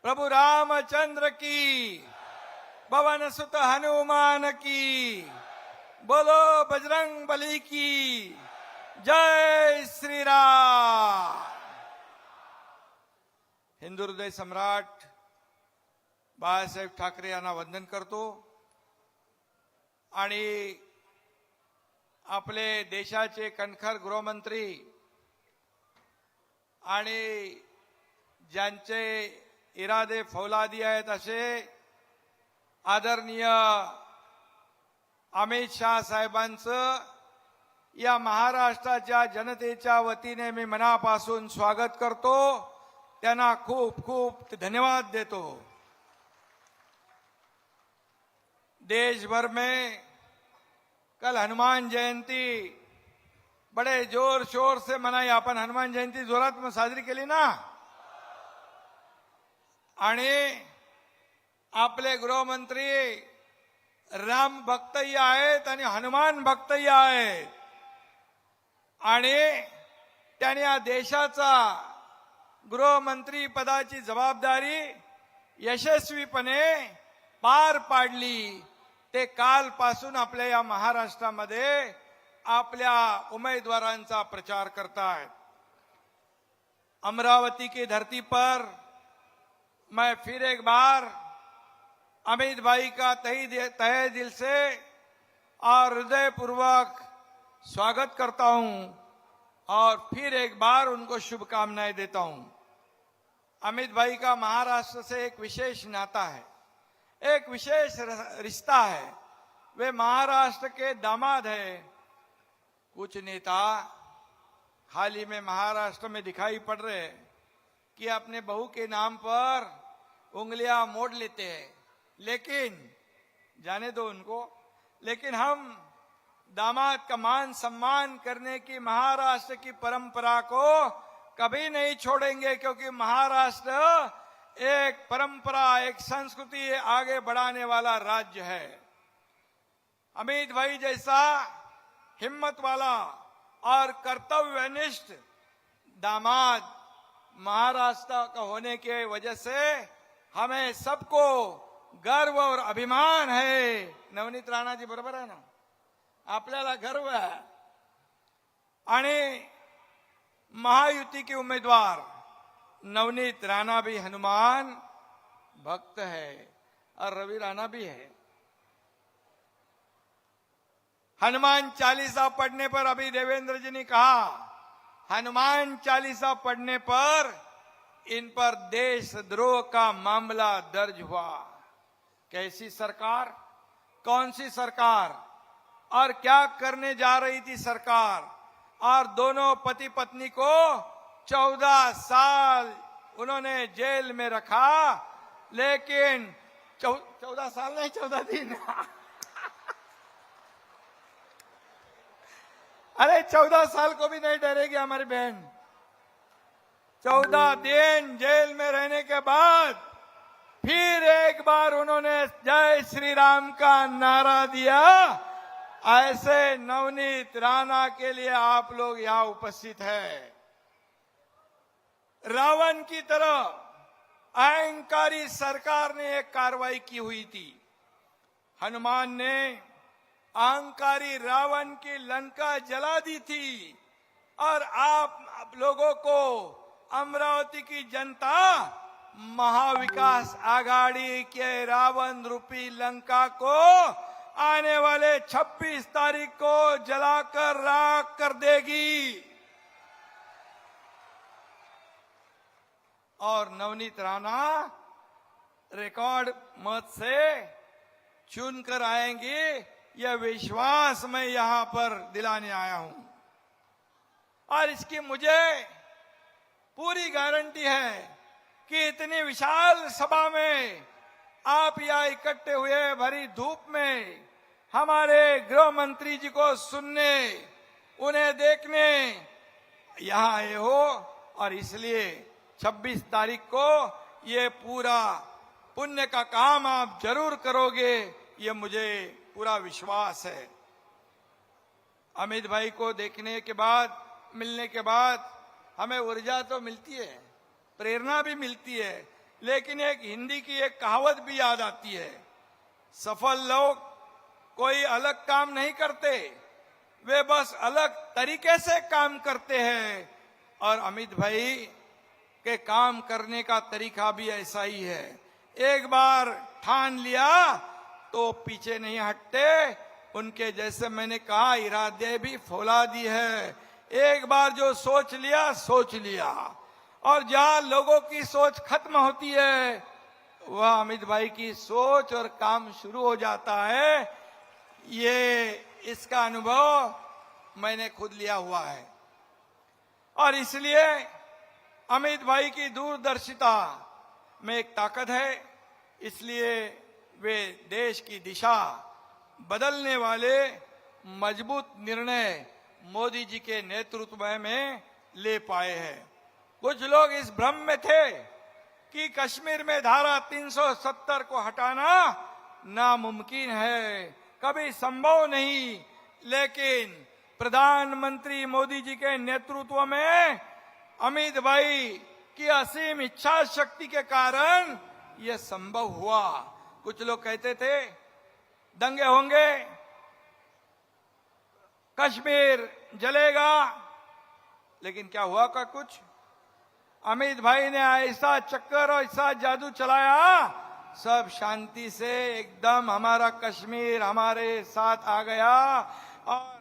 प्रभु रामचंद्र की, पवन सुत हनुमान की, बोलो बजरंग बली की जय श्री राम। हिंदू हृदय सम्राट बाळासाहेब ठाकरे यांना वंदन करतो आणि आपले देशाचे कणखर गृहमंत्री आणि ज्यांचे इरादे फौलादी आहेत असे आदरणीय अमित शाह साहेबांचं या महाराष्ट्राच्या जनतेच्या वतीने मी मनापासून स्वागत करतो, त्यांना खूप खूप धन्यवाद देतो। देश भर में कल हनुमान जयंती बड़े जोर शोर से मनाई। आपण हनुमान जयंती जोरात में साजरी केली ना। आणि आपले गृहमंत्री राम भक्तही आहेत आणि हनुमान भक्तही आहेत आणि त्यांनी या देशाचा गृहमंत्री पदाची जबाबदारी यशस्वीपणे पार पाडली। ते कालपासून आपल्या या महाराष्ट्रामध्ये आपल्या उमेदवारांचा प्रचार करतायत। अमरावती की धरती पर मैं फिर एक बार अमित भाई का तहे दिल से और हृदयपूर्वक स्वागत करता हूं और फिर एक बार उनको शुभकामनाएं देता हूं। अमित भाई का महाराष्ट्र से एक विशेष नाता है, एक विशेष रिश्ता है। वे महाराष्ट्र के दामाद हैं। कुछ नेता हाल ही में महाराष्ट्र में दिखाई पड़ रहे हैं कि अपने बहू के नाम पर उंगलियां मोड़ लेते हैं, लेकिन जाने दो उनको। लेकिन हम दामाद का मान सम्मान करने की महाराष्ट्र की परंपरा को कभी नहीं छोड़ेंगे, क्योंकि महाराष्ट्र एक परंपरा, एक संस्कृति आगे बढ़ाने वाला राज्य है। अमित भाई जैसा हिम्मत वाला और कर्तव्यनिष्ठ दामाद महाराष्ट्र का होने के वजह से हमें सबको गर्व और अभिमान है। नवनीत राणा जी बरोबर आहे ना, आपल्याला गर्व है। आणि महायुति के उम्मीदवार नवनीत राणा भी हनुमान भक्त है और रवि राणा भी है। हनुमान चालीसा पढ़ने पर, अभी देवेंद्र जी ने कहा, हनुमान चालीसा पढ़ने पर इन पर देशद्रोह का मामला दर्ज हुआ। कैसी सरकार, कौन सी सरकार और क्या करने जा रही थी सरकार। और दोनों पति पत्नी को 14 साल उन्होंने जेल में रखा, लेकिन 14 साल नहीं 14 दिन अरे 14 साल को भी नहीं डरेगी हमारी बहन। 14 दिन जेल में रहने के बाद फिर एक बार उन्होंने जय श्री राम का नारा दिया। ऐसे नवनीत राणा के लिए आप लोग यहां उपस्थित हैं। रावण की तरह अहंकारी सरकार ने एक कार्रवाई की हुई थी। हनुमान ने अहंकारी रावण की लंका जला दी थी और आप लोगों को, अमरावती की जनता, महाविकास आघाड़ी के रावण रूपी लंका को आने वाले 26 तारीख को जलाकर राख कर देगी। और नवनीत राणा रिकॉर्ड मत से चुनकर आएंगे, यह विश्वास मैं यहां पर दिलाने आया हूं। और इसकी मुझे पूरी गारंटी है कि इतनी विशाल सभा में आप यहाँ इकट्ठे हुए भरी धूप में हमारे गृह मंत्री जी को सुनने, उन्हें देखने यहाँ आए हो, और इसलिए 26 तारीख को ये पूरा पुण्य का काम आप जरूर करोगे, ये मुझे पूरा विश्वास है। अमित भाई को देखने के बाद, मिलने के बाद हमें ऊर्जा तो मिलती है, प्रेरणा भी मिलती है लेकिन एक हिंदी की एक कहावत भी याद आती है, सफल लोग कोई अलग काम नहीं करते, वे बस अलग तरीके से काम करते हैं। और अमित भाई के काम करने का तरीका भी ऐसा ही है। एक बार ठान लिया तो पीछे नहीं हटते। उनके जैसे मैंने कहा इरादे भी फौलादी है। एक बार जो सोच लिया और जहां लोगों की सोच खत्म होती है वह अमित भाई की सोच और काम शुरू हो जाता है। ये इसका अनुभव मैंने खुद लिया हुआ है और इसलिए अमित भाई की दूरदर्शिता में एक ताकत है। इसलिए वे देश की दिशा बदलने वाले मजबूत निर्णय मोदी जी के नेतृत्व में ले पाए हैं। कुछ लोग इस भ्रम में थे कि कश्मीर में धारा 370 को हटाना नामुमकिन है, कभी संभव नहीं। लेकिन प्रधानमंत्री मोदी जी के नेतृत्व में अमित भाई की असीम इच्छा शक्ति के कारण यह संभव हुआ। कुछ लोग कहते थे दंगे होंगे, कश्मीर जलेगा, लेकिन क्या हुआ का कुछ? अमित भाई ने ऐसा चक्कर और ऐसा जादू चलाया, सब शांति से एकदम हमारा कश्मीर हमारे साथ आ गया। और